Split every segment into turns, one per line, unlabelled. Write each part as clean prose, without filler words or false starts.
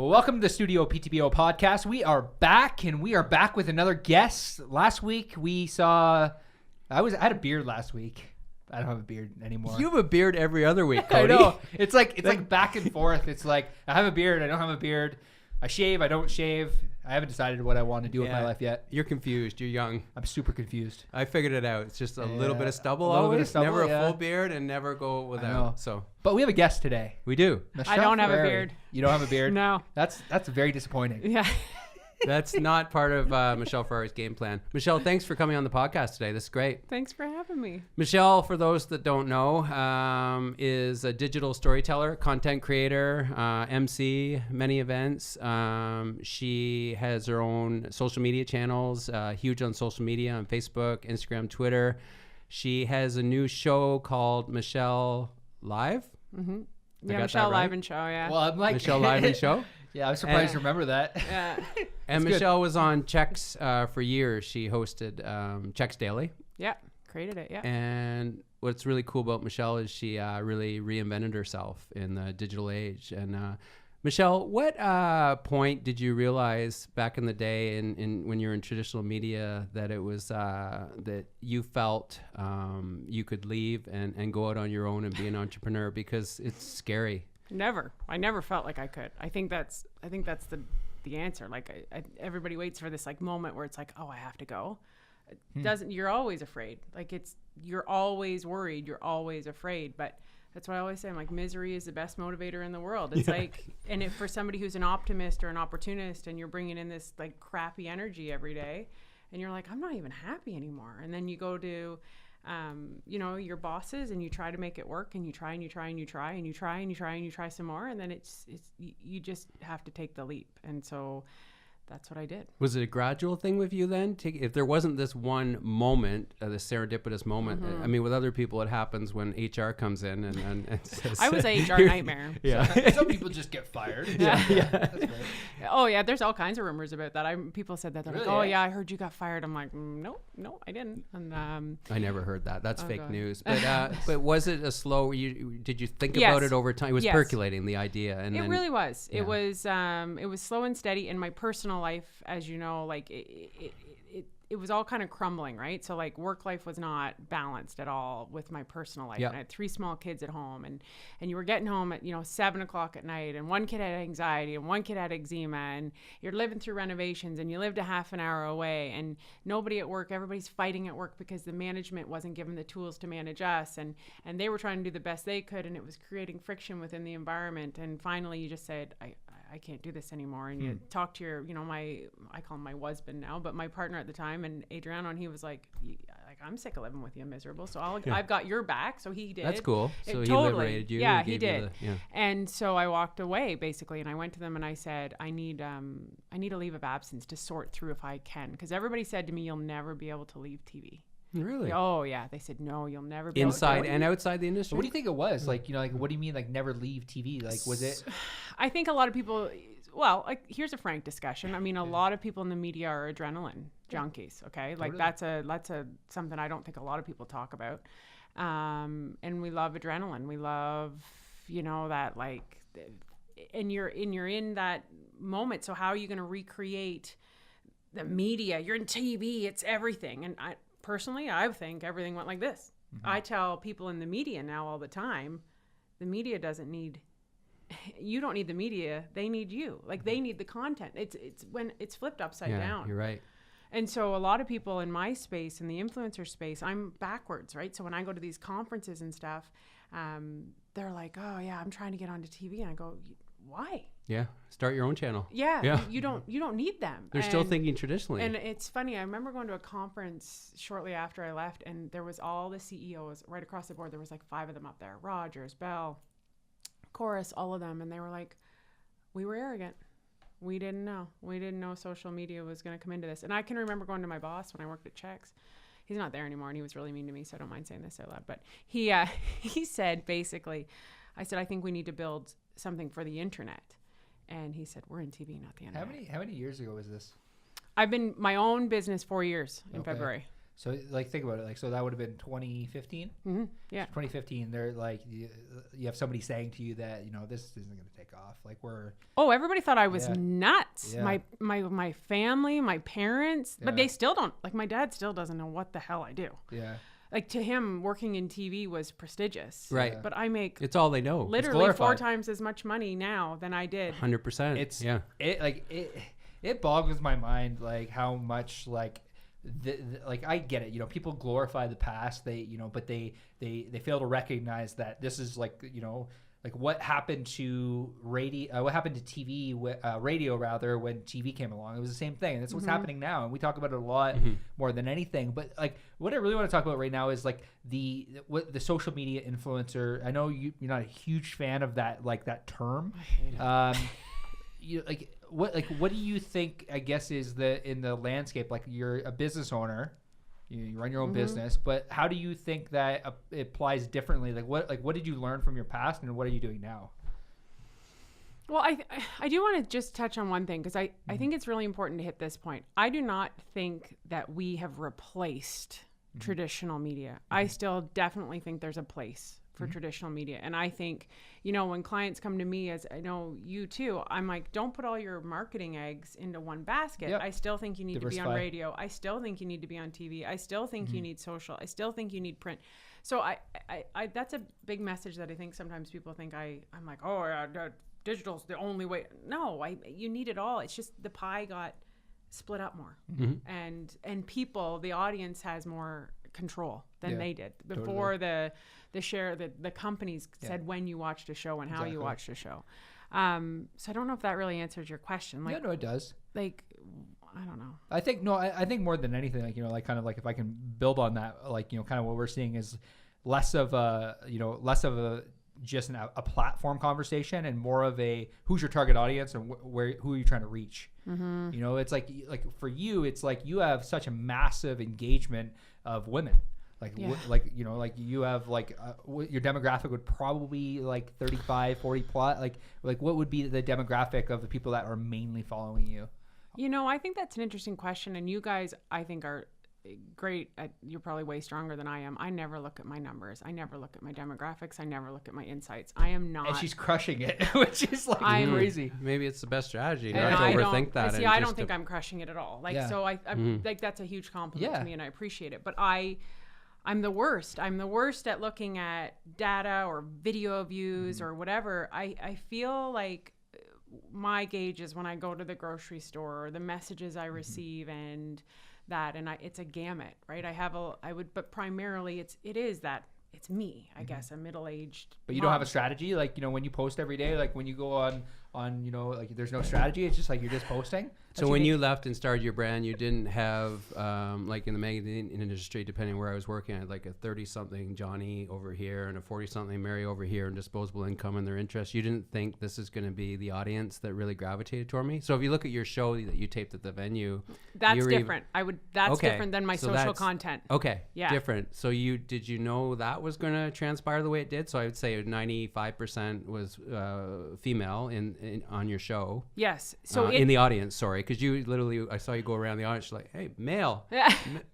Welcome to the StudioPTBO podcast. We are back, and we are back with another guest. Last week, we saw... I had a beard last week. I don't have a beard anymore.
You have a beard every other week, Cody.
I know. It's like back and forth. It's like, I have a beard, I don't have a beard. I shave, I don't shave. I haven't decided what I want to do with my life yet.
You're confused. You're young.
I'm super confused.
I figured it out. It's just a little bit of stubble
a little
always.
bit of stubble,
never a full beard and never go without. So,
but we have a guest today.
We do.
Michelle
I don't have a
Ferreri.
beard.
You don't have a beard?
No.
That's very disappointing.
Yeah.
That's not part of Michelle Ferreri's game plan. Michelle, thanks for coming on the podcast today. This is great.
Thanks for having me.
Michelle, for those that don't know, is a digital storyteller, content creator, MC, many events. She has her own social media channels, huge on social media, on Facebook, Instagram, Twitter. She has a new show called Michelle Live.
Mm-hmm. Yeah, Michelle Live and Show, yeah.
Well, I'm like...
Michelle Live and Show?
Yeah, I was surprised to remember that.
Yeah.
And Michelle was on Checks for years. She hosted Checks Daily.
Yeah, created it, yeah.
And what's really cool about Michelle is she really reinvented herself in the digital age. And Michelle, what point did you realize back in the day when you were in traditional media that it was that you felt you could leave and go out on your own and be an entrepreneur? Because it's scary.
Never. I never felt like I could. I think that's the answer. Like everybody waits for this like moment where it's like, oh, I have to go. It doesn't. You're always afraid. Like you're always worried. You're always afraid. But that's what I always say. I'm like, misery is the best motivator in the world. It's like, and for somebody who's an optimist or an opportunist, and you're bringing in this like crappy energy every day, and you're like, I'm not even happy anymore. And then you go to your bosses and you try to make it work, and you try and you try and you try and you try and you try and you try some more, and then you just have to take the leap. And so that's what I did.
Was it a gradual thing with you then? If there wasn't this one moment, this serendipitous moment, I mean, with other people, it happens when HR comes in and says...
I was an HR nightmare.
Yeah.
Some people just get fired.
Yeah.
That's right.
Oh, yeah. There's all kinds of rumors about that. People said that. They're
Really?
like, oh, yeah, I heard you got fired. I'm like, no, I didn't. And
I never heard that. That's fake
God.
news. But was it a slow... Did you think
Yes.
about it over time? It was
Yes.
percolating, the idea. And
it
then,
really was.
Yeah.
It was slow and steady. In my personal life, as you know, like it was all kind of crumbling, right? So like work life was not balanced at all with my personal life.
Yeah.
And I had 3 small kids at home, and you were getting home at 7:00 at night, and one kid had anxiety and one kid had eczema, and you're living through renovations, and you lived a half an hour away, and nobody at work, everybody's fighting at work because the management wasn't given the tools to manage us, and they were trying to do the best they could, and it was creating friction within the environment. And finally you just said, I can't do this anymore. And you talk to your, I call him my husband now, but my partner at the time, and Adriano, and he was like, I'm sick of living with you miserable. So I've got your back. So he did.
That's cool. So he
totally
liberated you.
Yeah,
He
he
gave you
did. And so I walked away basically, and I went to them and I said, I need a leave of absence to sort through if I can. Because everybody said to me, you'll never be able to leave TV.
Really?
Oh yeah. They said, no, you'll never be
Inside
able to.
and outside the industry?
What do you think it was? Like, what do you mean, like, never leave TV? Like, was it...
I think a lot of people... Well, like, here's a frank discussion. I mean, a lot of people in the media are adrenaline junkies. Okay, like that's a something I don't think a lot of people talk about. And we love adrenaline. We love, that like, and you're in that moment. So how are you going to recreate the media? You're in TV. It's everything. And I think everything went like this. Mm-hmm. I tell people in the media now all the time, the media doesn't need. You don't need the media. They need you. Like they need the content. It's when it's flipped upside down.
You're right.
And so a lot of people in my space, in the influencer space, I'm backwards, right? So when I go to these conferences and stuff, they're like, oh yeah, I'm trying to get onto TV. And I go, why?
Yeah. Start your own channel.
Yeah. You don't need them.
They're still thinking traditionally.
And it's funny. I remember going to a conference shortly after I left, and there was all the CEOs right across the board. There was like 5 of them up there, Rogers, Bell, Chorus, all of them. And they were like, we were arrogant. We didn't know social media was going to come into this. And I can remember going to my boss when I worked at Checks. He's not there anymore, and he was really mean to me, so I don't mind saying this out loud. But he said, basically, I said, I think we need to build something for the internet. And he said, we're in TV, not the internet.
How many years ago was this?
I've been my own business 4 years in February.
So like think about it. Like so that would have been 2015.
Mm-hmm. Yeah.
2015. They're like you have somebody saying to you that this isn't going to take off. Like we're.
Oh, everybody thought I was
Yeah.
nuts.
Yeah.
My family, my parents, but
Yeah.
they still don't. Like my dad still doesn't know what the hell I do.
Yeah.
Like to him, working in TV was prestigious.
Right.
Yeah.
But I make
It's all they know.
literally 4
glorified.
times as much money now than I did.
100%.
It's
yeah.
It boggles my mind like how much like like I get it, people glorify the past, but they fail to recognize that this is like like what happened to radio, what happened to TV, radio rather, when TV came along. It was the same thing, and that's what's happening now, and we talk about it a lot more than anything. But like what I really want to talk about right now is like the social media influencer. I know you're not a huge fan of that, like that term.
I hate it.
What do you think, I guess, is in the landscape? Like you're a business owner, you run your own business, but how do you think that it applies differently? Like what did you learn from your past, and what are you doing now?
Well, I do want to just touch on one thing, because I think it's really important to hit this point. I do not think that we have replaced traditional media. I still definitely think there's a place for traditional media. And I think, when clients come to me, as I know you too, I'm like, don't put all your marketing eggs into one basket.
Yep.
I still think you need to be on
Diversify.
radio. I still think you need to be on TV. I still think you need social. I still think you need print. So I that's a big message that I think sometimes people think I'm like, oh yeah, digital's the only way. No, you need it all. It's just the pie got split up more, and people, the audience has more control than they did before.
Totally.
The companies said when you watched a show and how you
Exactly.
watched a show. So I don't know if that really answers your question. Like,
Yeah, no, it does.
like, I don't know.
I think I think more than anything, like like kind of like if I can build on that, like kind of what we're seeing is less of a just a platform conversation, and more of a who's your target audience and who are you trying to reach. It's like for you, it's like you have such a massive engagement of women. Like, like you have your demographic would probably be like 35, 40 plus. Like what would be the demographic of the people that are mainly following you?
I think that's an interesting question, and you guys, I think, are great. You're probably way stronger than I am. I never look at my numbers. I never look at my demographics. I never look at my insights. I am not.
And she's crushing it, which is like crazy.
Maybe it's the best strategy
And
not
I
to
don't-
overthink that.
See,
and
I
just
don't think I'm crushing it at all. Like,
Yeah.
so I'm like, that's a huge compliment
Yeah.
to me, and I appreciate it. But I'm the worst. I'm the worst at looking at data or video views or whatever. I feel like my gauge is when I go to the grocery store, or the messages I receive, and it's a gamut, right? But primarily it's me, I guess, a middle-aged
But you don't have a strategy, like when you post every day, like when you go on like there's no strategy. It's just like you're just posting.
So when you left and started your brand, you didn't have like in the magazine industry, depending where I was working, I had like a 30-something Johnny over here and a 40-something Mary over here, and disposable income and their interests. You didn't think this is going to be the audience that really gravitated toward me. So if you look at your show that you taped at the venue,
That's different. That's
Okay,
different than my
so
social
that's-
content.
Okay,
Yeah.
different. So did you know that was going to transpire the way it did? So I would say 95% was female on your show.
Yes. So
In the audience, sorry, because you literally, I saw you go around the audience, you're like, hey, male,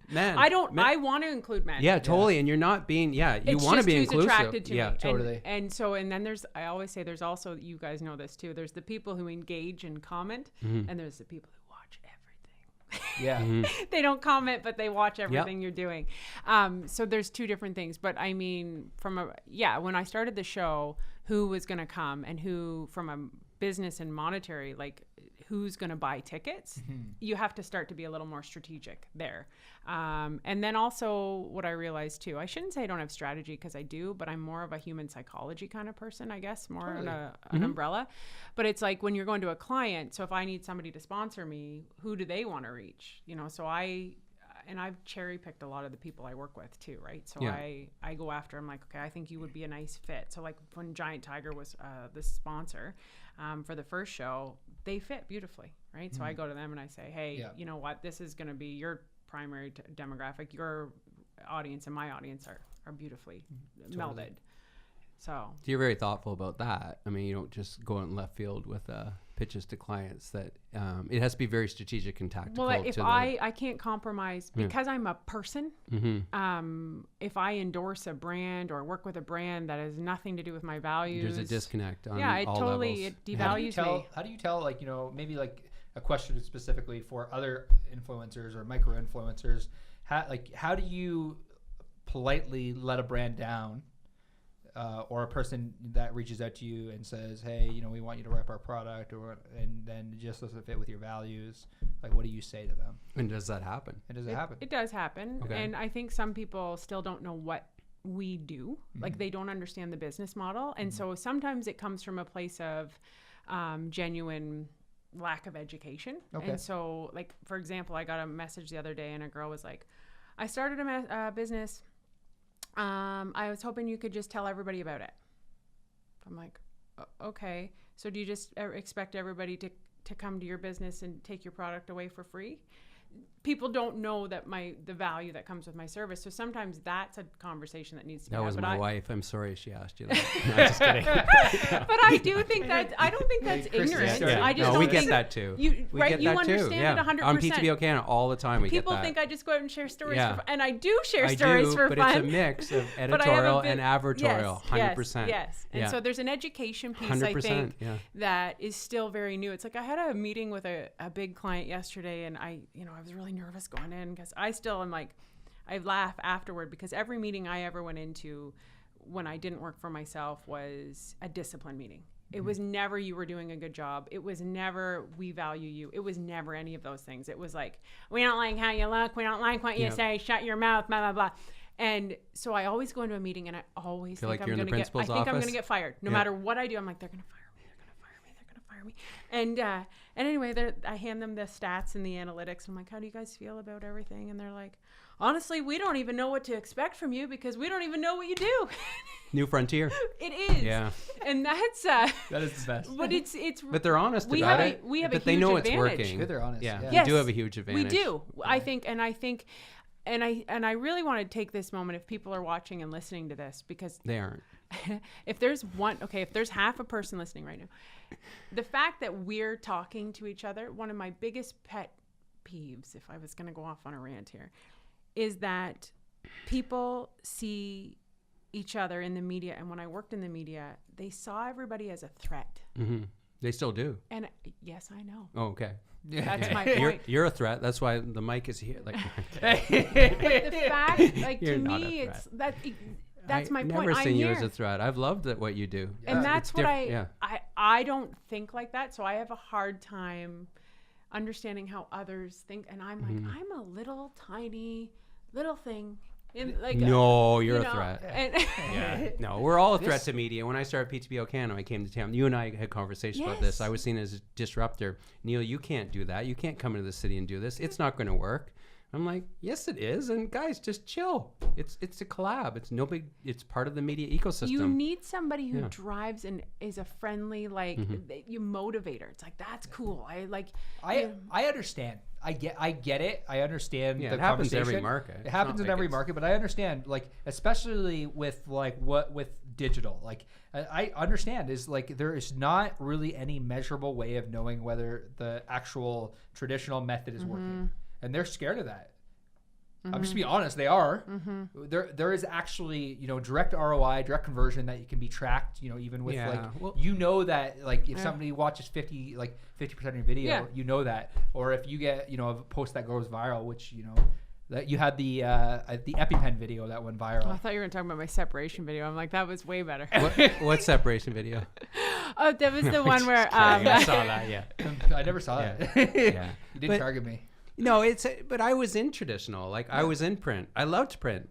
man.
I want to include men.
Yeah, totally. And you're not being, you
It's
want to
just
be
who's
inclusive.
attracted to
yeah,
me.
Totally.
And then I always say there's also, you guys know this too, there's the people who engage and comment, and there's the people who watch everything.
Yeah.
They don't comment, but they watch everything you're doing. So there's two different things. But I mean, when I started the show, who was going to come and who, from a business and monetary, like who's going to buy tickets, you have to start to be a little more strategic there. And then also what I realized too, I shouldn't say I don't have strategy, because I do, but I'm more of a human psychology kind of person, I guess, more
Totally.
on an umbrella. But it's like when you're going to a client, so if I need somebody to sponsor me, who do they want to reach? So I've cherry picked a lot of the people I work with too, right? So
Yeah.
I go after, I'm like, okay, I think you would be a nice fit. So like when Giant Tiger was the sponsor for the first show, they fit beautifully, right? So I go to them and I say, hey,
Yeah.
you know what? This is going to be your primary demographic. Your audience and my audience are beautifully melded. So
you're very thoughtful about that. I mean, you don't just go out in left field with pitches to clients. That it has to be very strategic and tactical.
well, if I can't compromise because I'm a person.
Mm-hmm.
If I endorse a brand or work with a brand that has nothing to do with my values,
There's a disconnect on
it
all
totally
levels.
it devalues me.
How do you tell, like, maybe like a question specifically for other influencers or micro influencers? How do you politely let a brand down, or a person that reaches out to you and says, hey, we want you to rep our product, and then it just doesn't fit with your values? Like, what do you say to them?
And does that happen?
And does it happen?
It does happen.
Okay.
And I think some people still don't know what we do. Like, they don't understand the business model. And so sometimes it comes from a place of genuine lack of education.
Okay.
And so, like, for example, I got a message the other day and a girl was like, I started a business. I was hoping you could just tell everybody about it. I'm like, okay. So do you just expect everybody to come to your business and take your product away for free? People don't know that the value that comes with my service. So sometimes that's a conversation that needs to be had.
That was
But
my
I-
wife. I'm sorry she asked you that. No, I'm just kidding.
But I do think I don't think that's ignorant.
Yeah.
I just
No,
don't
we get
think
that too.
You
We
right?
get
You
that
understand
too. Yeah.
it 100%.
On PTBO Canada all the time we
People
get that.
think I just go out and share stories,
Yeah.
and I do share
I
stories
do,
for
but
fun.
it's a mix of
But I have a
editorial
bit-
and advertorial.
yes,
100%.
Yes. And
Yeah.
so there's an education piece,
100%.
I think,
Yeah.
that is still very new. It's like I had a meeting with a big client yesterday, and I was really nervous going in because I still am like, I laugh afterward because every meeting I ever went into when I didn't work for myself was a discipline meeting. It was never you were doing a good job. It was never we value you. It was never any of those things. It was like, we don't like how you look. We don't like what you say. Shut your mouth, blah, blah, blah. And so I always go into a meeting and I always
Feel
think
like
I'm
you're in the
going to get, I
principal's
think I'm going
office?
to get fired. No
Yeah.
matter what I do, I'm like, they're going to fire me. They're going to fire me. They're going to fire me. And anyway, I hand them the stats and the analytics. I'm like, how do you guys feel about everything? And they're like, honestly, we don't even know what to expect from you because we don't even know what you do.
New frontier.
It is.
Yeah.
And that's
That is the best.
but it's
But they're honest
we
about
have
it.
we have
but
a
they
huge
know
advantage.
it's working.
Good, they're honest.
Yeah.
Yeah.
We
Yes,
do have a huge advantage.
We do. I think and I really want to take this moment if people are watching and listening to this, because
They aren't.
if there's half a person listening right now, the fact that we're talking to each other, one of my biggest pet peeves, if I was going to go off on a rant here, is that people see each other in the media. And when I worked in the media, they saw everybody as a threat.
Mm-hmm. They still do.
And yes, I know.
Oh, okay.
That's my
You're,
point.
you're a threat. That's why the mic is here. Like,
But the fact, like,
You're
to
not
me,
a
it's that's my
I
point.
never
I'm
seen you
here.
as a threat. I've loved it, what you do.
And that's
It's
what
I
I don't think like that. So I have a hard time understanding how others think. And I'm like, I'm a little tiny little thing.
No, you're
you
a
know,
threat.
And
Yeah. No, we're all a threat to media. When I started PTBO Canada, I came to town. You and I had conversations about this.
Yes.
I was seen as a disruptor. Neil, you can't do that. You can't come into the city and do this. It's not going to work. I'm like, yes, it is. And guys, just chill. It's a collab. It's no big. It's part of the media ecosystem.
you need somebody who
Yeah.
drives and is a friendly, you motivator. It's like, that's cool.
I understand. I get it. I understand.
Yeah,
the
it happens in every
conversation.
market.
It
It's
happens
not
in
like
every
it's-
market, but I understand, like, especially with with digital. Like, I understand is like there is not really any measurable way of knowing whether the actual traditional method is working, and they're scared of that. I'm just being honest. They are. There is actually, direct ROI, direct conversion that can be tracked. Even with that, like, if somebody watches 50% of your video, you know that. Or if you get, a post that goes viral, which that you had the EpiPen video that went viral.
Oh, I thought you were talking about my separation video. I'm like, that was way better.
What separation video?
Oh, that was the one where
I saw that. Yeah.
I never saw that.
Yeah.
You didn't target me.
No, but I was in traditional. Like, I was in print. I loved print,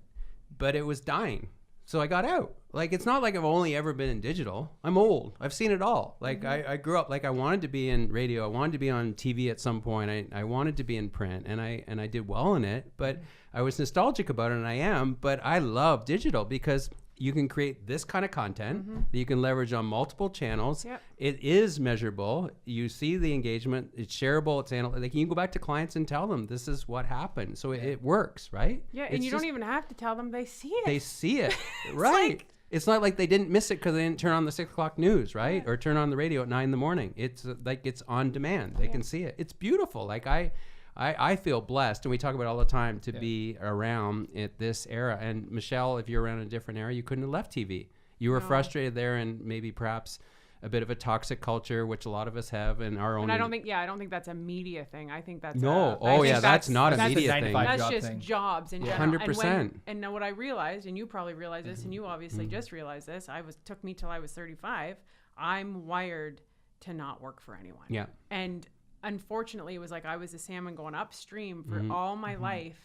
but it was dying. So I got out. Like, it's not like I've only ever been in digital. I'm old. I've seen it all. Like, I grew up, like, I wanted to be in radio. I wanted to be on TV at some point. I wanted to be in print, and I did well in it, but I was nostalgic about it, and I am. But I love digital because you can create this kind of content that you can leverage on multiple channels.
Yep.
It is measurable. You see the engagement. It's shareable. It's like, you can go back to clients and tell them this is what happened. So it works, right?
Yeah,
It's
and you don't
just-
even have to tell them. They see it.
They see it, right? It's not like they didn't miss it because they didn't turn on the 6 o'clock news, right? Or turn on the radio at 9 in the morning. It's like it's on demand. They can see it. It's beautiful. Like I feel blessed, and we talk about it all the time, to be around at this era. And Michelle, if you're around a different era, you couldn't have left TV. You were frustrated there, and maybe perhaps a bit of a toxic culture, which a lot of us have in our own.
And I don't think that's a media thing. I think that's
that's not a media thing.
That's just jobs in general.
100%.
And now what I realized, and you probably realized this, and you obviously just realized this. Took me till I was 35. I'm wired to not work for anyone.
Yeah.
And unfortunately, it was like I was a salmon going upstream for all my life.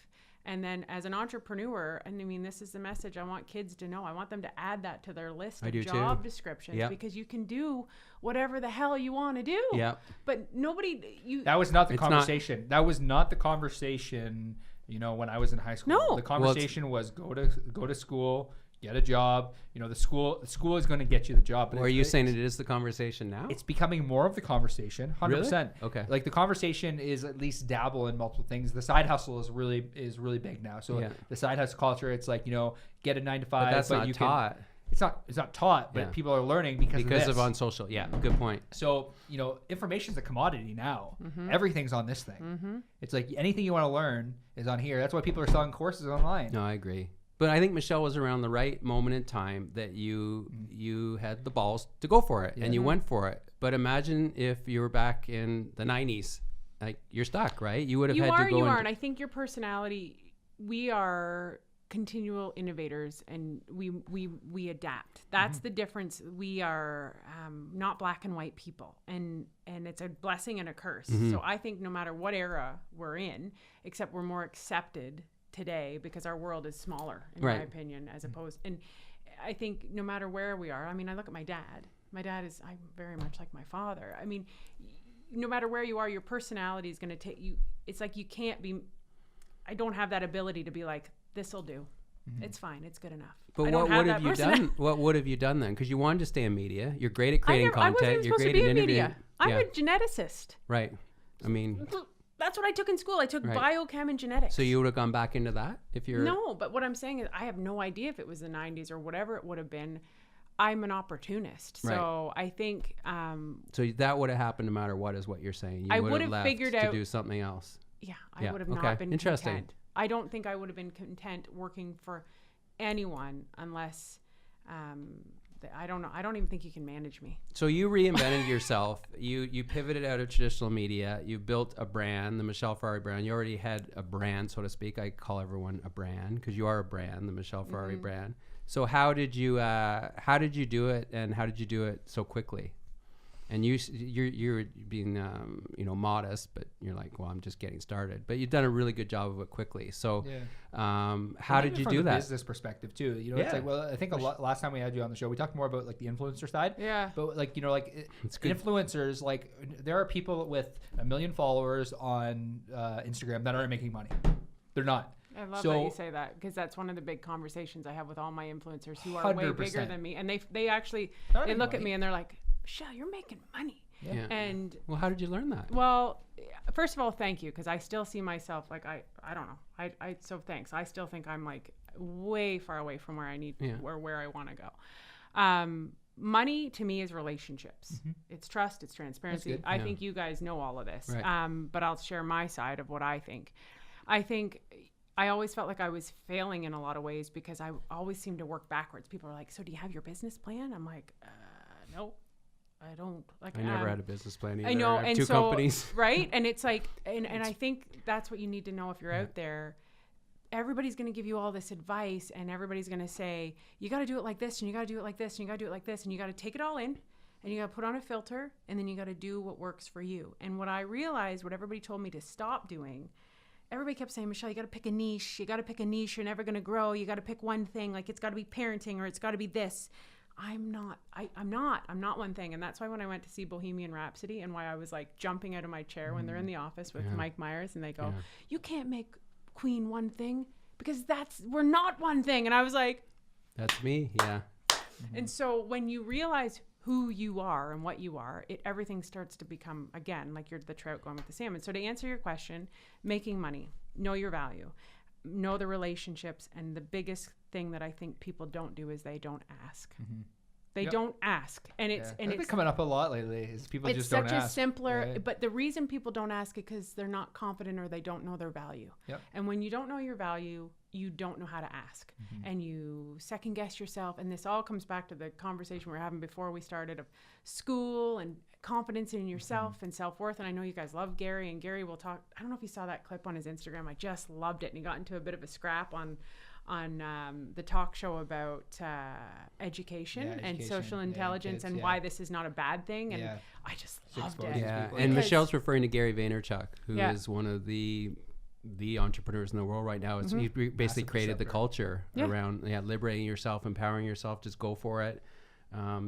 And then as an entrepreneur, and I mean, this is the message I want kids to know. I want them to add that to their list of job descriptions, because you can do whatever the hell you want to do.
Yeah.
But
that was not the conversation. That was not the conversation, when I was in high school.
No.
The conversation was go to school, get a job. The school is going to get you the job.
Or are you saying it is the conversation now?
It's becoming more of the conversation, 100%.
Really? Okay.
Like the conversation is at least dabble in multiple things. The side hustle is really big now. So the side hustle culture, it's like, get a 9 to 5.
But that's not taught.
It's not taught, but people are learning because
of on social. Yeah, good point.
So, information's a commodity now. Everything's on this thing. It's like anything you want to learn is on here. That's why people are selling courses online.
No, I agree. But I think Michelle was around the right moment in time that you had the balls to go for it, and you went for it. But imagine if you were back in the 90s. Like, you're stuck, right? You would have had to go.
And I think your personality, we are continual innovators, and we adapt. That's the difference. We are not black and white people, and it's a blessing and a curse. So I think no matter what era we're in, except we're more accepted today because our world is smaller, in my opinion, as opposed. And I think no matter where we are, I mean, I look at my dad. I'm very much like my father. I mean, no matter where you are, your personality is going to take you. It's like you can't be. I don't have that ability to be like, this'll do. It's fine. It's good enough.
But what would have you done? What would have you done then? Because you wanted to stay in media. You're great at creating content. You're great at interviewing. Media.
I'm a geneticist.
Right. I mean,
that's what I took in school. I took biochem and genetics.
So you would have gone back into that if you're...
No, but what I'm saying is I have no idea if it was the 90s or whatever it would have been. I'm an opportunist. So I think...
so that would have happened no matter what is what you're saying. You would have left figured out to do something else.
Yeah, I would have not been content. I don't think I would have been content working for anyone unless... I don't know. I don't even think you can manage me.
So you reinvented yourself. You pivoted out of traditional media. You built a brand, the Michelle Ferreri brand. You already had a brand, so to speak. I call everyone a brand because you are a brand, the Michelle Ferreri brand. So how did you do it, and how did you do it so quickly? And you're being modest, but you're like, well, I'm just getting started. But you've done a really good job of it quickly. So how did you do that? From
the business perspective too, it's like, well, I think last time we had you on the show, we talked more about like the influencer side.
Yeah.
But like, influencers, like there are people with 1 million followers on Instagram that aren't making money. They're not.
I love that you say that, because that's one of the big conversations I have with all my influencers who are 100%. Way bigger than me. And they actually look at me and they're like, Michelle, you're making money.
Yeah.
And
well, how did you learn that?
Well, first of all, thank you, because I still see myself like I don't know. So thanks. I still think I'm like way far away from where I need where I want to go. Money to me is relationships. It's trust. It's transparency. I think you guys know all of this.
Right.
But I'll share my side of what I think. I think I always felt like I was failing in a lot of ways because I always seemed to work backwards. People are like, so do you have your business plan? I'm like, no. I don't like.
I never had a business plan either.
I know,
I have
and
two companies,
right? And it's like, and I think that's what you need to know if you're out there. Everybody's going to give you all this advice, and everybody's going to say you got to do it like this, and you got to do it like this, and you got to do it like this, and you got to take it all in, and you got to put on a filter, and then you got to do what works for you. And what I realized, what everybody told me to stop doing, everybody kept saying, Michelle, you got to pick a niche. You got to pick a niche. You're never going to grow. You got to pick one thing. Like it's got to be parenting, or it's got to be this. I'm not one thing. And that's why when I went to see Bohemian Rhapsody, and why I was like jumping out of my chair when they're in the office with Mike Myers, and they go, you can't make Queen one thing because we're not one thing. And I was like,
that's me. Yeah.
And so when you realize who you are and what you are, everything starts to become, again, like you're the trout going with the salmon. So to answer your question, making money, know your value, know the relationships, and the biggest thing that I think people don't do is they don't ask.
Mm-hmm.
They don't ask, and it's
That's been coming up a lot lately. Is people just don't ask.
It's such a simpler, but the reason people don't ask is because they're not confident or they don't know their value.
Yep.
And when you don't know your value, you don't know how to ask, and you second guess yourself. And this all comes back to the conversation we were having before we started of school and confidence in yourself and self-worth. And I know you guys love Gary, and Gary will talk. I don't know if you saw that clip on his Instagram. I just loved it, and he got into a bit of a scrap on the talk show about education and social intelligence and why this is not a bad thing. And I just loved it.
Yeah, and Michelle's referring to Gary Vaynerchuk, who is one of the entrepreneurs in the world right now. He basically created the culture around liberating yourself, empowering yourself. Just go for it.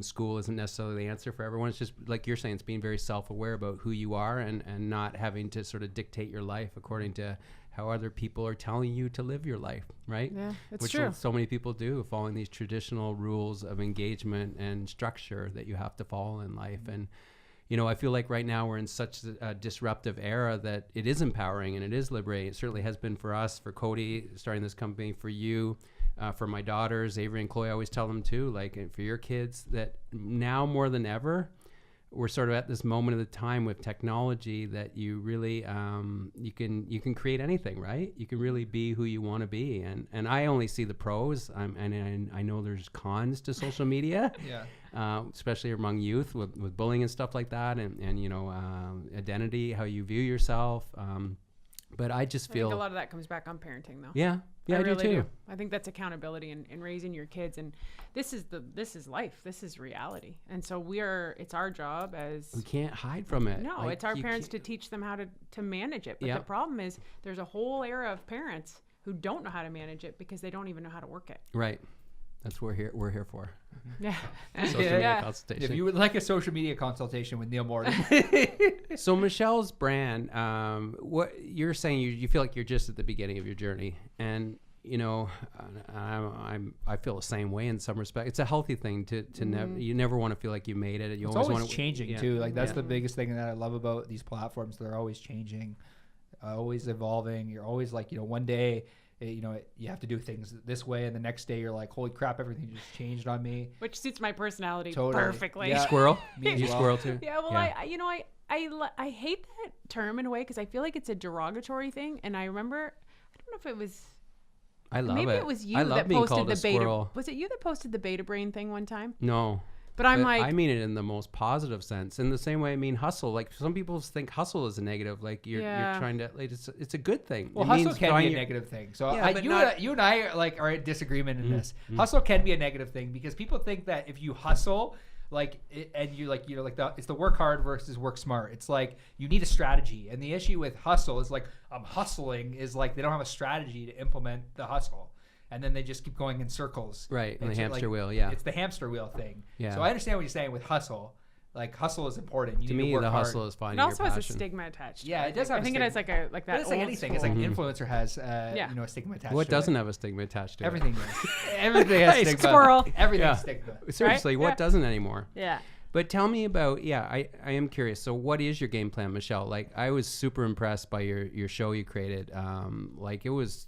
School isn't necessarily the answer for everyone. It's just like you're saying, it's being very self-aware about who you are and not having to sort of dictate your life according to how other people are telling you to live your life, right?
Yeah, it's
Which
true.
So many people do, following these traditional rules of engagement and structure that you have to follow in life. And, you know, I feel like right now we're in such a disruptive era that it is empowering and it is liberating. It certainly has been for us, for Cody, starting this company, for you, for my daughters, Avery and Chloe. I always tell them too, like, and for your kids, that now more than ever, we're sort of at this moment of the time with technology that you really you can create anything, right? You can really be who you want to be, and I only see the pros. And I know there's cons to social media, especially among youth with bullying and stuff like that, and you know, identity, how you view yourself. But I just feel
I think a lot of that comes back on parenting, though.
Yeah, I
really
do too.
I think that's accountability and raising your kids, and this is life. This is reality, and so it's our job as
we can't hide from it.
No, it's our parents to teach them how to manage it. But the problem is there's a whole era of parents who don't know how to manage it because they don't even know how to work it.
Right. That's what we're here for.
Yeah.
Social media consultation.
If you would like a social media consultation with Neil Morton.
So Michelle's brand, what you're saying, you feel like you're just at the beginning of your journey, and you know, I feel the same way in some respect. It's a healthy thing to you never want to feel like you made it. You
It's
always
always
want to
changing too. Like that's the biggest thing that I love about these platforms. They're always changing, always evolving. You're always like, you know, one day, you know, you have to do things this way, and the next day you're like, holy crap, everything just changed on me.
Which suits my personality
Totally.
perfectly.
Yeah.
squirrel.
Me as
You
well.
squirrel too.
Yeah, well, I hate that term in a way because I feel like it's a derogatory thing. And I remember, I don't know if it was,
I love
maybe
it.
it was you
I love
that
being
posted
called
the
a
beta.
squirrel.
Was it you that posted the beta brain thing one time?
No.
But I'm
But
like,
I mean it in the most positive sense. In the same way I mean hustle. Like some people think hustle is a negative. Like you're trying to, like, it's a good thing.
Well,
It
hustle
means
can
drawing
be a
your-
negative thing. So
Yeah, but not-
you and I are in disagreement in this. Hustle can be a negative thing because people think that if you hustle, and you like, you know, like it's the work hard versus work smart. It's like you need a strategy, and the issue with hustle is like I'm hustling is like they don't have a strategy to implement the hustle, and then they just keep going in circles.
Right, in the
It's
hamster
like,
wheel, yeah.
It's the hamster wheel thing.
Yeah.
So I understand what you're saying with hustle. Like hustle is important. You
To
need
me,
to work
the
hard.
hustle is
it
finding your
also has a
passion.
stigma attached.
Yeah,
to
it does
I
have a
think it has
stigma.
like
But
that.
it's like
old
anything. It's
school-
like influencer has,
Yeah.
you know, a stigma attached.
What
to
doesn't
it.
have a stigma attached to
Everything does. Everything has
Hey,
stigma.
squirrel.
Everything's
Yeah.
stigma.
it? Seriously,
Right?
what
Yeah.
doesn't anymore?
Yeah.
But tell me about, I am curious. So what is your game plan, Michelle? Like, I was super impressed by your show you created. Like, it was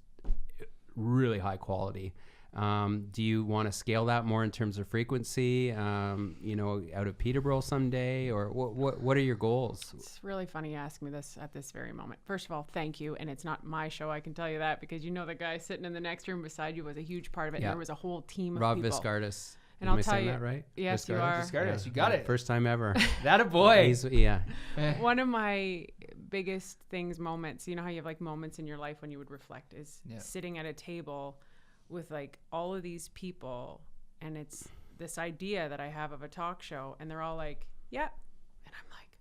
really high quality. Do you want to scale that more in terms of frequency, you know, out of Peterborough someday, or what are your goals?
It's really funny you ask me this at this very moment. First of all, thank you. And it's not my show, I can tell you that, because you know the guy sitting in the next room beside you was a huge part of it.
Yeah.
And there was a whole team of
Rob
people.
Viscardis.
And
Am
I'll
I
tell
saying
you-
that right?
Yes, you
Viscardis?
are.
Viscardis, you got it.
First time ever.
That a boy.
Yeah.
One of my biggest moments, you know how you have like moments in your life when you would reflect, is sitting at a table with like all of these people, and it's this idea that I have of a talk show, and they're all like, yeah. And I'm like,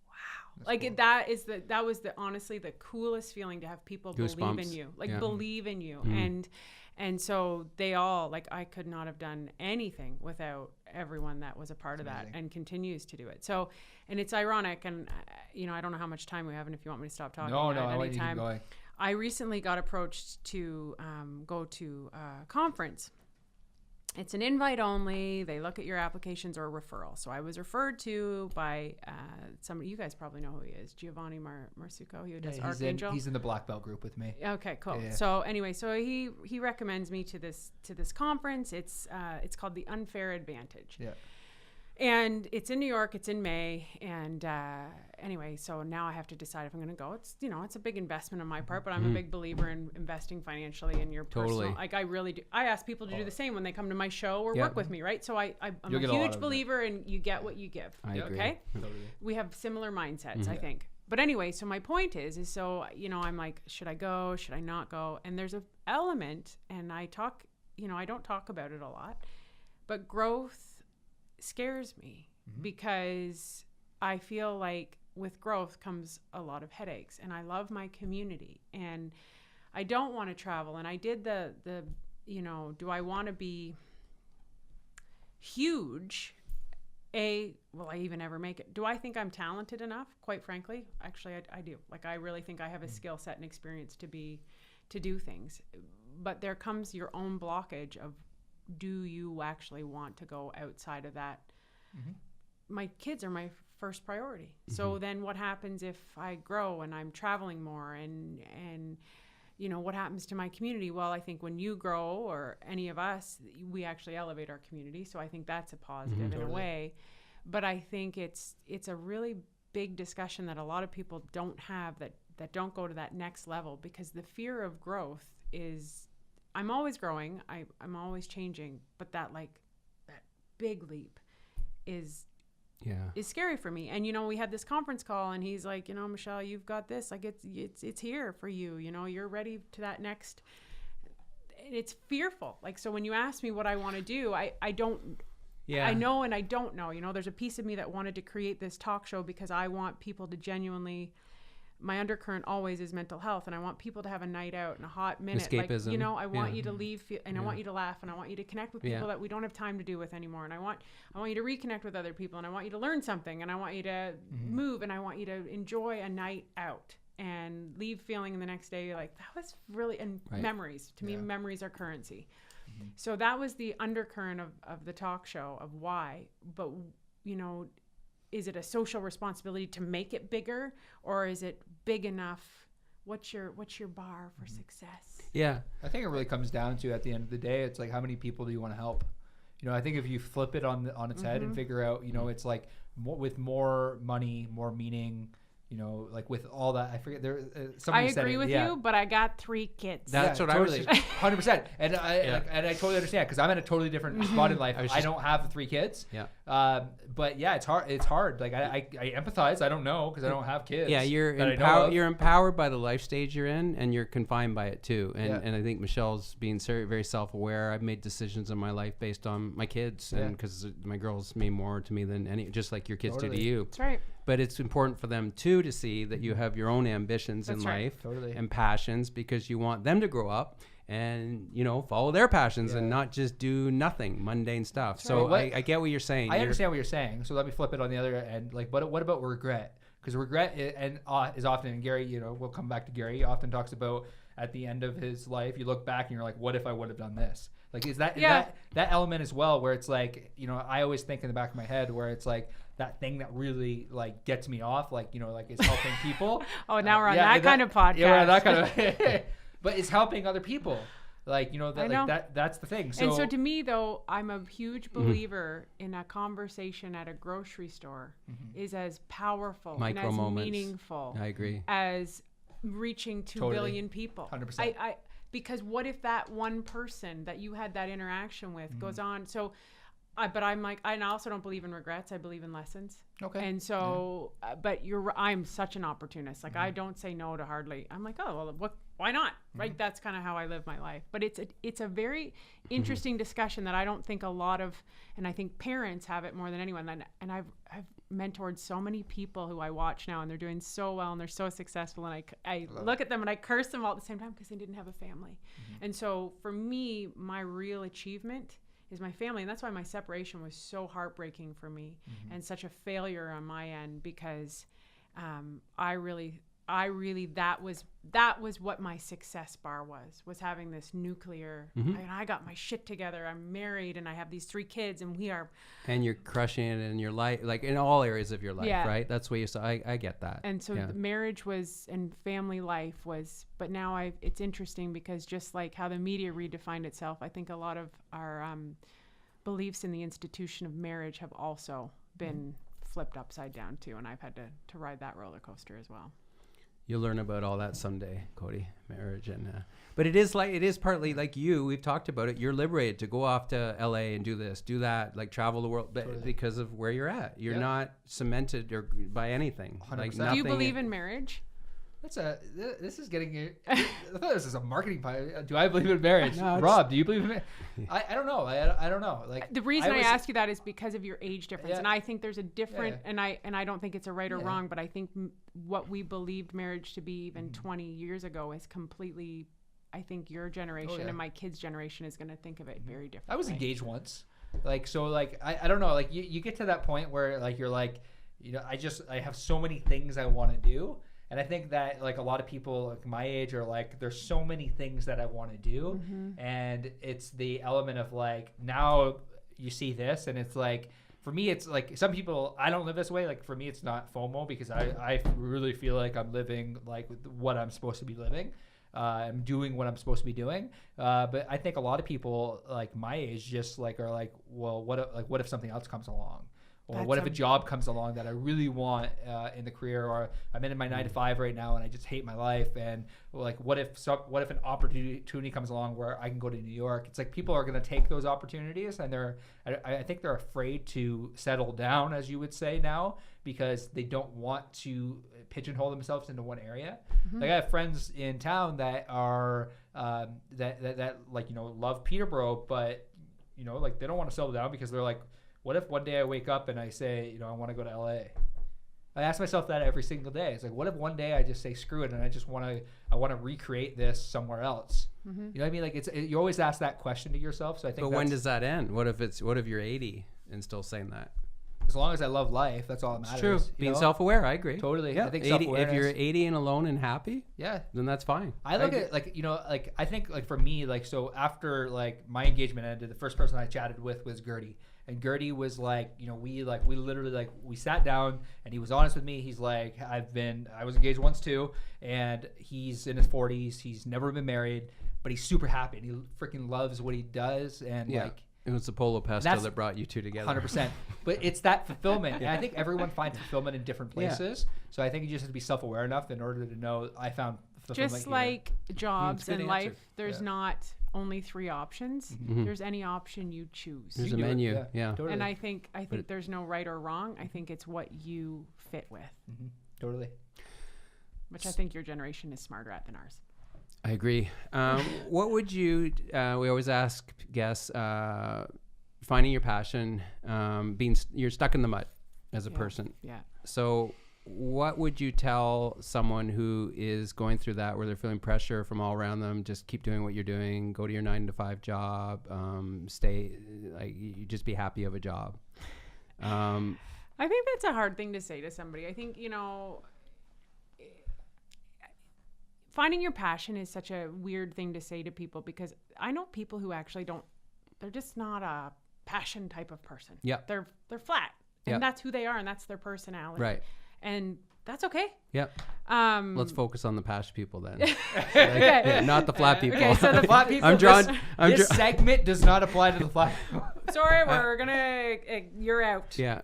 wow.
That's
Like
cool.
that was honestly the coolest feeling, to have people believe
Goosebumps.
in you, like
Yeah.
believe in you.
Mhm.
And so they all, like, I could not have done anything without everyone that was a part of that
amazing.
and continues to do it. So, and it's ironic, and you know, I don't know how much time we have, and if you want me to stop talking
No,
at
I
any
want you to keep
time.
going.
I recently got approached to go to a conference, It's an invite only. They look at your applications or referral. So I was referred to by somebody, you guys probably know who he is, Giovanni Marsucco. He does Archangel.
He's in the black belt group with me.
Okay, cool.
Yeah.
So anyway, so he recommends me to this conference. It's called the Unfair Advantage.
Yeah.
And it's in New York. It's in May. And anyway, so now I have to decide if I'm going to go. It's, you know, it's a big investment on my part, but I'm a big believer in investing financially in your personal. Like I really do. I ask people to do the same when they come to my show or work with me, right? So I'm a huge believer in you get what you give.
I agree.
Okay?
Totally.
We have similar mindsets, I think. But anyway, so my point is so, you know, I'm like, should I go? Should I not go? And there's an element, and I talk, you know, I don't talk about it a lot, but growth scares me because I feel like with growth comes a lot of headaches, and I love my community, and I don't want to travel. And I did the you know, do I want to be huge? Will I even ever make it? Do I think I'm talented enough? Quite frankly, actually, I do. Like, I really think I have a skill set and experience to do things. But there comes your own blockage of, do you actually want to go outside of that? My kids are my first priority. So then what happens if I grow and I'm traveling more and you know, what happens to my community? Well, I think when you grow, or any of us, we actually elevate our community. So I think that's a positive in a way. But I think it's a really big discussion that a lot of people don't have, that don't go to that next level, because the fear of growth is, I'm always growing, I'm always changing, but that big leap is scary for me. And, you know, we had this conference call, and he's like, you know, Michelle, you've got this, like, it's here for you, you know, you're ready to that next. It's fearful. Like, so when you ask me what I want to do, I don't, I know, and I don't know, you know, there's a piece of me that wanted to create this talk show because I want people to genuinely, my undercurrent always is mental health, and I want people to have a night out and a hot minute.
Escapism.
Like, you know, I want you to leave, and I want you to laugh, and I want you to connect with people that we don't have time to do with anymore. And I want you to reconnect with other people, and I want you to learn something, and I want you to move, and I want you to enjoy a night out and leave feeling the next day like, that was really, and memories. To me, memories are currency. So that was the undercurrent of the talk show, of why. But, you know, is it a social responsibility to make it bigger, or is it big enough? What's your bar for success?
Yeah, I think it really comes down to, at the end of the day, it's like, how many people do you want to help? You know, I think if you flip it on its head and figure out, you know, it's like with more money, more meaning. You know, like with all that, I forget there.
I agree with you, but I got 3 kids.
That's what
totally.
I was.
100%, and I totally understand, because I'm in a totally different spot in life. I don't have 3 kids. Yeah. But yeah, it's hard. It's hard. Like I empathize. I don't know, because I don't have kids.
Yeah, you're empowered by the life stage you're in, and you're confined by it too. And I think Michelle's being very, very self-aware. I've made decisions in my life based on my kids, and because my girls mean more to me than any, just like your kids do to you.
That's right.
But it's important for them too to see that you have your own ambitions in life and passions, because you want them to grow up and, you know, follow their passions and not just do nothing, mundane stuff. That's so I get what you're saying.
I understand what you're saying. So let me flip it on the other end. Like, what about regret? Because regret is often, and Gary, you know, we'll come back to Gary. He often talks about, at the end of his life, you look back and you're like, what if I would have done this? Like, is that element as well, where it's like, you know, I always think in the back of my head where it's like, that thing that really like gets me off, like, you know, like, is helping people.
Oh, now we're on that kind of podcast.
Yeah, we're on that kind of, but it's helping other people. Like, you know, that's the thing. So,
and so to me, though, I'm a huge believer in a conversation at a grocery store is as powerful and as meaningful.
I agree.
As reaching 2 billion people.
100%.
Because what if that one person that you had that interaction with goes on? So, but I'm like, I also don't believe in regrets. I believe in lessons. Okay. And so, but I'm such an opportunist. Like, I don't say no to hardly. I'm like, oh, well, why not? Right. That's kind of how I live my life. But it's a very interesting discussion that I don't think a lot of, and I think parents have it more than anyone. And I've mentored so many people who I watch now, and they're doing so well and they're so successful. And I look at them and I curse them all at the same time, because they didn't have a family. And so for me, my real achievement is my family. And that's why my separation was so heartbreaking for me and such a failure on my end, because I really I really, that was what my success bar was having this nuclear, and I got my shit together. I'm married and I have these 3 kids and we are.
And you're crushing it in your life, like in all areas of your life, right? That's what you saw. I get that.
And so the marriage was, and family life was, but now it's interesting because just like how the media redefined itself, I think a lot of our beliefs in the institution of marriage have also been flipped upside down too. And I've had to ride that roller coaster as well.
You'll learn about all that someday, Cody, marriage. But it is partly like you, we've talked about it. You're liberated to go off to LA and do this, do that, like travel the world because of where you're at. You're not cemented or by anything.
100%.
Like
Do you believe in marriage?
This is getting. I thought this is a marketing podcast. Do I believe in marriage?
No,
Rob, do you believe in marriage? I don't know. I don't know. Like
the reason I ask you that is because of your age difference, and I think there's a different.
Yeah.
And I don't think it's a right or wrong, but I think what we believed marriage to be even 20 years ago is completely. I think your generation and my kids' generation is going to think of it very differently.
I was engaged once, like so. Like I don't know. Like you get to that point where like you're like, I have so many things I want to do. And I think that like a lot of people like my age are like, there's so many things that I want to do. And it's the element of like, now you see this and it's like, for me, it's like some people, I don't live this way. Like for me, it's not FOMO because I really feel like I'm living like what I'm supposed to be living. I'm doing what I'm supposed to be doing. But I think a lot of people like my age just like are like, well, what if something else comes along? Or what if a job comes along that I really want in the career, or I'm in my 9 to 5 right now and I just hate my life, and like what if an opportunity comes along where I can go to New York? It's like people are going to take those opportunities, and I think they're afraid to settle down, as you would say now, because they don't want to pigeonhole themselves into one area. Like I have friends in town that are that like love Peterborough, but like they don't want to settle down because they're like, what if one day I wake up and I say, I want to go to LA? I ask myself that every single day. It's like, what if one day I just say, screw it, and I want to recreate this somewhere else? You know what I mean? Like you always ask that question to yourself. So I think.
But when does that end? What if you're 80 and still saying that?
As long as I love life, that's all that matters.
It's true. Being self-aware, I agree.
Totally.
Yeah.
I think
80, if you're 80 and alone and happy, then that's fine.
I look at like like I think like for me, like so after like my engagement ended, the first person I chatted with was Gertie. And Gertie was like, we literally like, we sat down and he was honest with me. He's like, I was engaged once too. And he's in his 40s. He's never been married, but he's super happy. And he freaking loves what he does. And like,
it was the polo pesto that brought you two together.
100%. But it's that fulfillment. And I think everyone finds fulfillment in different places. So I think you just have to be self-aware enough in order to know I found fulfillment
just
here.
like jobs and life, there's not only 3 options. There's any option you choose.
There's a menu.
Totally.
And I think there's no right or wrong. I think it's what you fit with.
Totally.
Which I think your generation is smarter at than ours.
I agree. What would you, we always ask guests, finding your passion, you're stuck in the mud as a person. Yeah. So what would you tell someone who is going through that, where they're feeling pressure from all around them? Just keep doing what you're doing, go to your 9 to 5 job, stay, like you just be happy of a job.
I think that's a hard thing to say to somebody. I think, finding your passion is such a weird thing to say to people, because I know people who actually they're just not a passion type of person. Yeah. They're flat, and that's who they are, and that's their personality. Right. And that's okay. Yeah.
Let's focus on the passion people then. Not the flat people.
Okay, so the flat people. This segment does not apply to the flat people.
Sorry, you're out. Yeah.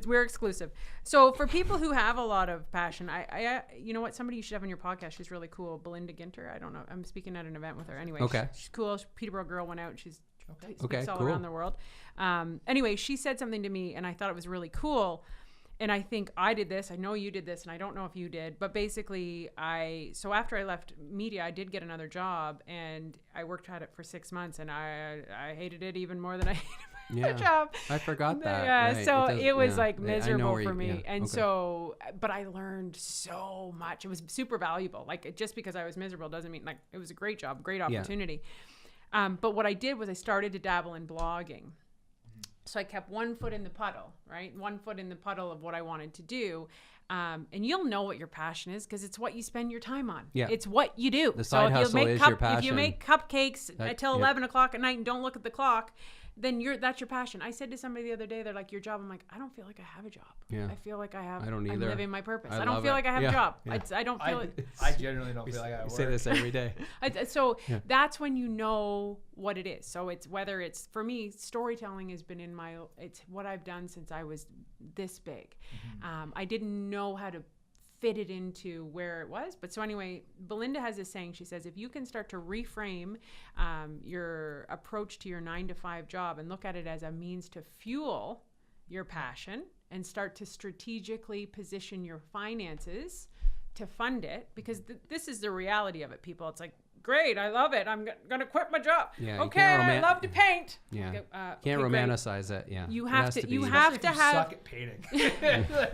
We're exclusive. So for people who have a lot of passion, I you know what? Somebody you should have on your podcast. She's really cool. Belinda Ginter. I don't know. I'm speaking at an event with her. Anyway. Okay. She's cool. Peterborough girl went out. She's speaks all around the world. Anyway, she said something to me, and I thought it was really cool. And I think I did this. I know you did this, and I don't know if you did. But basically, so after I left media, I did get another job, and I worked at it for 6 months, and I hated it even more than I hated my job.
I forgot that.
Yeah, right. So it was like miserable for me. And so, but I learned so much. It was super valuable. Like, just because I was miserable doesn't mean, like, it was a great job, great opportunity. But what I did was I started to dabble in blogging. So I kept one foot in the puddle, right? One foot in the puddle of what I wanted to do. And you'll know what your passion is because it's what you spend your time on.
Yeah.
It's what you do.
The side hustle is your passion.
If you make cupcakes until 11 o'clock at night and don't look at the clock, then that's your passion. I said to somebody the other day, they're like, your job. I'm like, I don't feel like I have a job.
Yeah.
I feel like
I don't either.
I'm living my purpose.
I
I don't
love
feel
it.
like I have
Yeah.
a job.
Yeah.
I don't feel it.
I generally don't feel like I
We
work.
say this every day.
So that's when you know what it is. So it's whether it's, for me, storytelling has been it's what I've done since I was this big. I didn't know how to fit it into where it was. But so anyway, Belinda has this saying, she says, if you can start to reframe your approach to your 9-to-5 job and look at it as a means to fuel your passion and start to strategically position your finances to fund it, because this is the reality of it, people. It's like, great, I love it. I'm going to quit my job.
Yeah,
okay, I love to paint.
Yeah.
Okay,
Can't romanticize it. Yeah.
You
It
have
has
to,
be-
you have to have,
suck at painting.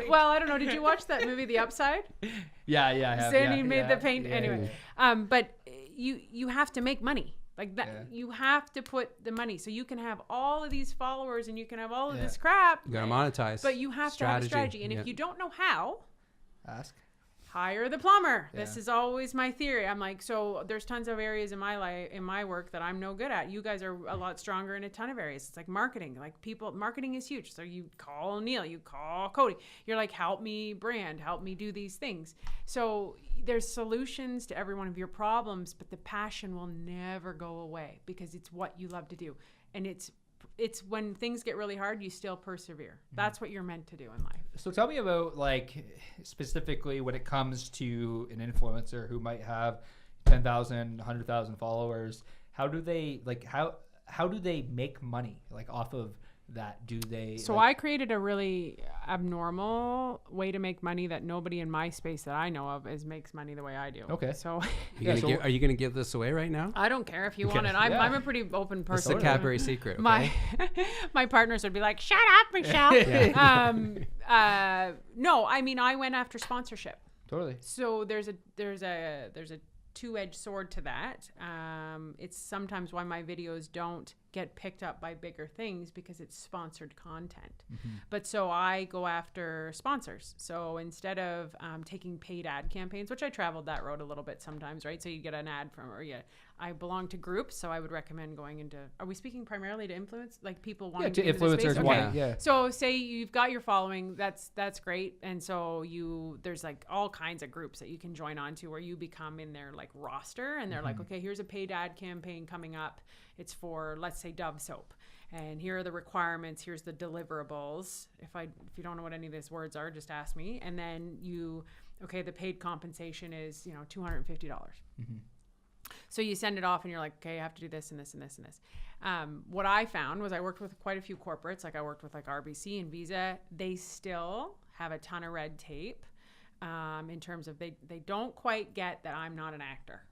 well, I don't know. Did you watch that movie, The Upside?
Yeah, I have.
Sandy made the paint.
Yeah,
anyway,
yeah.
But you have to make money. Like that,
Yeah.
you have to put the money. So you can have all of these followers and you can have all of
Yeah.
this crap.
You got to monetize.
But you have to have a strategy. And if you don't know how,
Ask.
hire the plumber.
Yeah.
This is always my theory. I'm like, so there's tons of areas in my life, in my work, that I'm no good at. You guys are a lot stronger in a ton of areas. It's like marketing. Like marketing is huge. So you call Neil, you call Cody. You're like, help me brand, help me do these things. So there's solutions to every one of your problems, but the passion will never go away because it's what you love to do. And it's when things get really hard, you still persevere. That's what you're meant to do in life.
So tell me about, like, specifically when it comes to an influencer who might have 10,000, 100,000 followers. How do they how do they make money, like, off of that? Do they?
So I created a really abnormal way to make money that nobody in my space that I know of makes money the way I do.
Okay.
So
Are you going to give this away right now?
I don't care if you want it. I'm a pretty open
It's
person.
the Cadbury secret. Okay?
My partners would be like, "Shut up, Michelle." No, I mean, I went after sponsorship.
Totally.
So there's a two-edged sword to that. It's sometimes why my videos don't get picked up by bigger things, because it's sponsored content. But so I go after sponsors. So instead of taking paid ad campaigns, which I traveled that road a little bit sometimes, right? So you get an ad from, I belong to groups, so I would recommend going into, are we speaking primarily to influence, like people wanting to get into the space?
Influencers, yeah.
So say you've got your following, that's great. And so there's like all kinds of groups that you can join on to where you become in their like roster, and they're like, okay, here's a paid ad campaign coming up. It's for, let's say, Dove soap. And here are the requirements. Here's the deliverables. If you don't know what any of these words are, just ask me. And then the paid compensation is, $250. So you send it off and you're like, okay, I have to do this and this and this and this. What I found was I worked with quite a few corporates. Like I worked with like RBC and Visa. They still have a ton of red tape in terms of they don't quite get that I'm not an actor.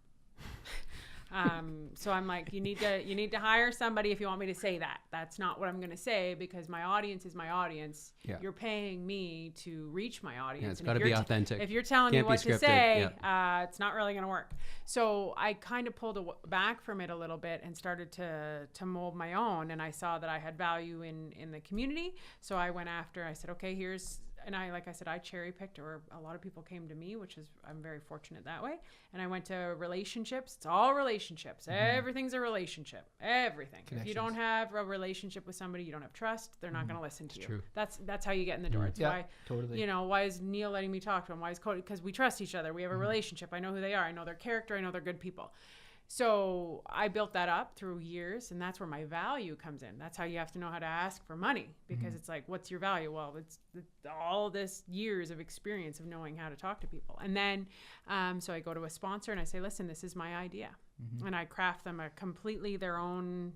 So I'm like, you need to hire somebody if you want me to say that. That's not what I'm going to say, because my audience is my audience.
Yeah.
You're paying me to reach my audience.
Yeah, it's got to be authentic.
If you're telling
Can't
me what
be
to
scripted.
say, it's not really going to work. So I kind of pulled back from it a little bit and started to mold my own. And I saw that I had value in the community. So I went after, I said, okay, like I said, I cherry picked, or a lot of people came to me, I'm very fortunate that way. And I went to relationships. It's all relationships. Everything's a relationship. Everything. If you don't have a relationship with somebody, you don't have trust, they're not going to listen to you.
True.
That's how you get in the door. It's why,
totally.
why is Neil letting me talk to him? Why is Cody? Because we trust each other. We have a relationship. I know who they are. I know their character. I know they're good people. So I built that up through years, and that's where my value comes in. That's how you have to know how to ask for money, because it's like, what's your value? Well, it's all this years of experience of knowing how to talk to people. And then, so I go to a sponsor and I say, listen, this is my idea. And I craft them a completely their own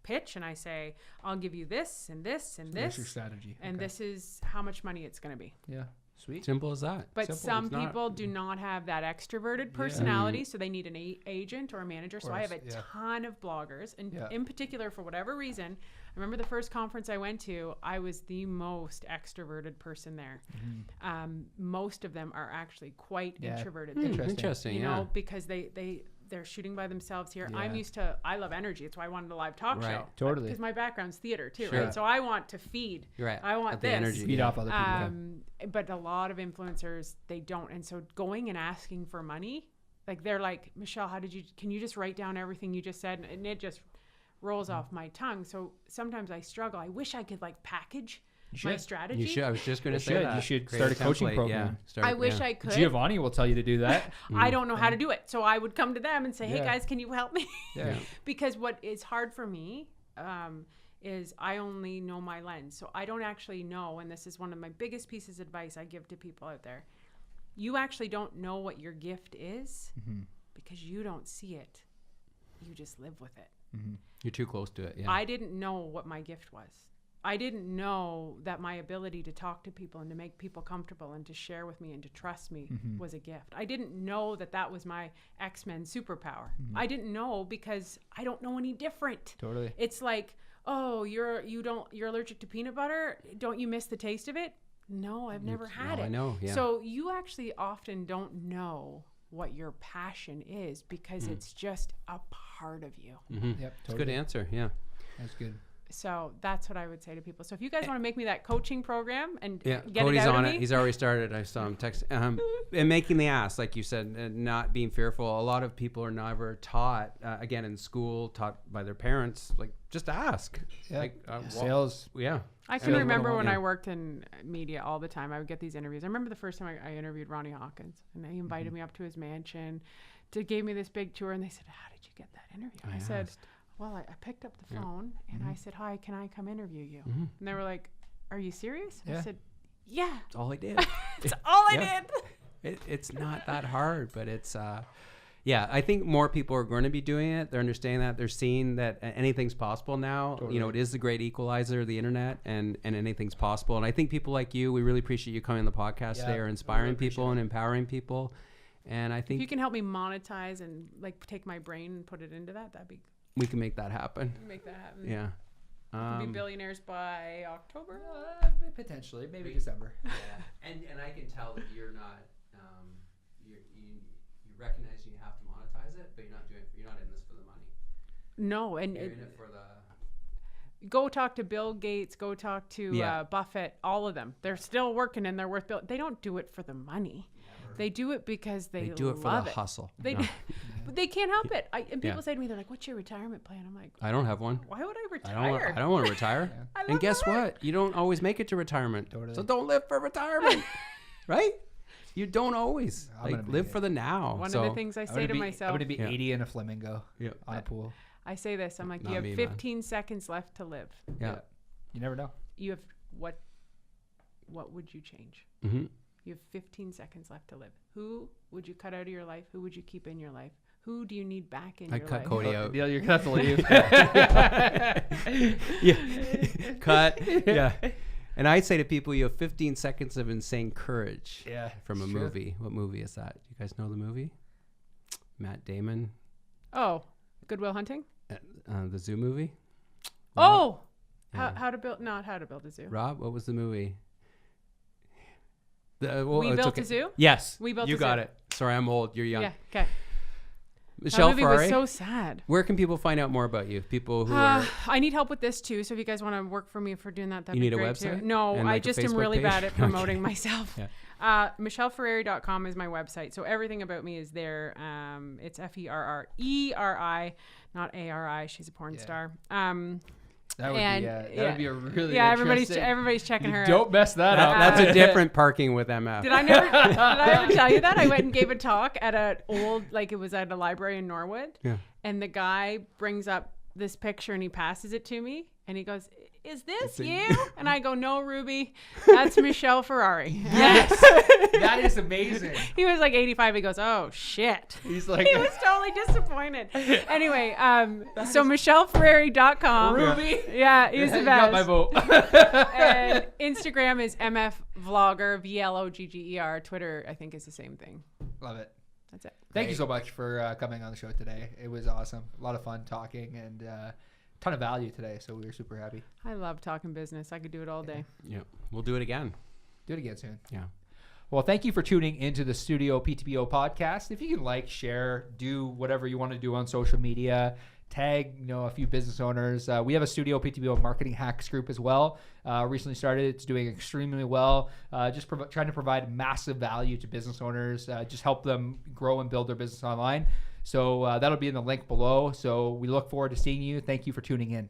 pitch. And I say, I'll give you this and this and this.
What's your strategy?
And this is how much money it's going to be.
Yeah. Sweet.
Simple as that.
But
Simple.
some
It's not-
people do not have that extroverted personality, so they need an agent or a manager. So I have a ton of bloggers, and in particular, for whatever reason, I remember the first conference I went to, I was the most extroverted person there. Most of them are actually quite introverted.
Interesting.
You know, because they they're shooting by themselves here.
Yeah.
I love energy. It's why I wanted a live talk
Right.
show.
Totally.
Because my background's theater too,
Sure.
right? So I want to feed.
You're right.
I want
At the
this.
energy.
Feed off other people.
But a lot of influencers, they don't. And so going and asking for money, like they're like, Michelle, can you just write down everything you just said? And it just rolls off my tongue. So sometimes I struggle. I wish I could like package my strategy.
You should. I was just going to say
should.
that.
You should
Create
start a coaching
template.
program.
Yeah.
I wish I could.
Giovanni will tell you to do that.
I don't know how to do it. So I would come to them and say, hey
Yeah.
guys, can you help me?
Yeah.
Because what is hard for me is I only know my lens. So I don't actually know, and this is one of my biggest pieces of advice I give to people out there. You actually don't know what your gift is because you don't see it. You just live with it.
You're too close to it. Yeah.
I didn't know what my gift was. I didn't know that my ability to talk to people and to make people comfortable and to share with me and to trust me was a gift. I didn't know that that was my X-Men superpower. I didn't know because I don't know any different.
Totally.
It's like, oh, you're allergic to peanut butter. Don't you miss the taste of it? No, I've never had it.
I know. Yeah.
So you actually often don't know what your passion is because it's just a part of you.
Yep.
It's a
Totally.
good answer. Yeah.
That's good.
So that's what I would say to people. So if you guys want to make me that coaching program and get
Cody's
it out
on
of
it.
me,
He's already started. I saw him text. And making the ask, like you said, and not being fearful. A lot of people are never taught, again, in school, taught by their parents, like just ask.
Yeah.
Like,
Sales.
Yeah.
I can remember when
yeah.
I worked in media all the time. I would get these interviews. I remember the first time I interviewed Ronnie Hawkins, and he invited me up to his mansion, gave me this big tour, and they said, "How did you get that interview?" I said,
asked.
"Well, I picked up the phone and I said, 'Hi, can I come interview you?'" And they were like, "Are you serious?"
Yeah.
I said, "Yeah,
That's all I did.
that's all I
Yeah.
did."
It's not that hard, but it's yeah, I think more people are going to be doing it. They're understanding that. They're seeing that anything's possible now.
Totally.
You know, it is the great equalizer, the internet, and anything's possible. And I think people like you, we really appreciate you coming on the podcast today, are inspiring people and empowering people. And I
If
think
you can help me monetize and like take my brain and put it into that, that'd be
we can make that happen.
make that happen.
Yeah.
We'll be billionaires by October.
Potentially, maybe December.
Yeah, and I can tell that you're not you recognize you have to monetize it, but you're not in this for the money.
No, and
You're in it for the
go talk to Bill Gates, go talk to Buffett, all of them. They're still working and they're worth building. They don't do it for the money. They do it because they
do it for
love
the hustle.
They
No.
do, but they can't help it. And people
Yeah.
say to me, they're like, "What's your retirement plan?" I'm like,
I don't have one.
"Why would I
I
retire?"
don't want to retire.
I
And
love
guess
my
what? You don't always make it to retirement.
Totally.
So don't live for retirement. Right? You don't always.
I'm gonna
Live
be
for the now.
One
so,
of the things I say to myself,
I'm going to be
Yeah.
80 in a flamingo on a pool.
I say this, I'm like,
Not
you have
me, man.
15 seconds left to live.
yeah.
You never know.
You have what would you change?
Mm-hmm.
You have 15 seconds left to live. Who would you cut out of your life? Who would you keep in your life? Who do you need back in
I
your
cut
life?
Cody out.
You're going to have to leave.
Yeah. Cut. Yeah. And I say to people, you have 15 seconds of insane courage.
Yeah,
From a
it's true.
movie. What movie is that? You guys know the movie? Matt Damon.
Oh, Goodwill Hunting?
The zoo movie.
Oh,
Yeah.
how to build a zoo.
Rob, what was the movie?
We
it's
Built
okay.
a Zoo?
Yes.
We Built
you
a
got
Zoo.
it. Sorry, I'm old. You're young.
Yeah, okay.
Michelle
That movie
Ferreri.
was so sad.
Where can people find out more about you? People who are
I need help with this too. So if you guys want to work for me for doing that, that'd
You
be
need a
great
website?
too. No,
And
I
like a
just am
Facebook
really
page?
bad at promoting myself.
Yeah.
MichelleFerreri.com is my website. So everything about me is there. It's Ferreri, not ARI. She's a porn star.
That would
And,
be that would be a really
everybody's checking her out.
Don't mess that up.
That's a different parking with MF.
Did I ever tell you that? I went and gave a talk at it was at a library in Norwood.
Yeah.
And the guy brings up this picture and he passes it to me and he goes, "Is this you?" And I go, "No, Ruby, that's Michelle Ferreri."
Yes, that is amazing.
He was like 85. He goes, "Oh shit."
He's like,
He was totally disappointed. Anyway, so MichelleFerreri.com.
Ruby.
Yeah, he's the
You
best.
got my vote.
And Instagram is MF Vlogger, VLOGGER. Twitter, I think, is the same thing.
Love it.
That's it.
Thank you so much for coming on the show today. It was awesome. A lot of fun talking and ton of value today. So we were super happy.
I love talking business. I could do it all day.
Yeah. We'll do it again.
Do it again soon.
Yeah.
Well, thank you for tuning into the Studio PTBO podcast. If you can like, share, do whatever you want to do on social media, tag, a few business owners. We have a Studio PTBO marketing hacks group as well. Recently started. It's doing extremely well. Just trying to provide massive value to business owners. Just help them grow and build their business online. So that'll be in the link below. So we look forward to seeing you. Thank you for tuning in.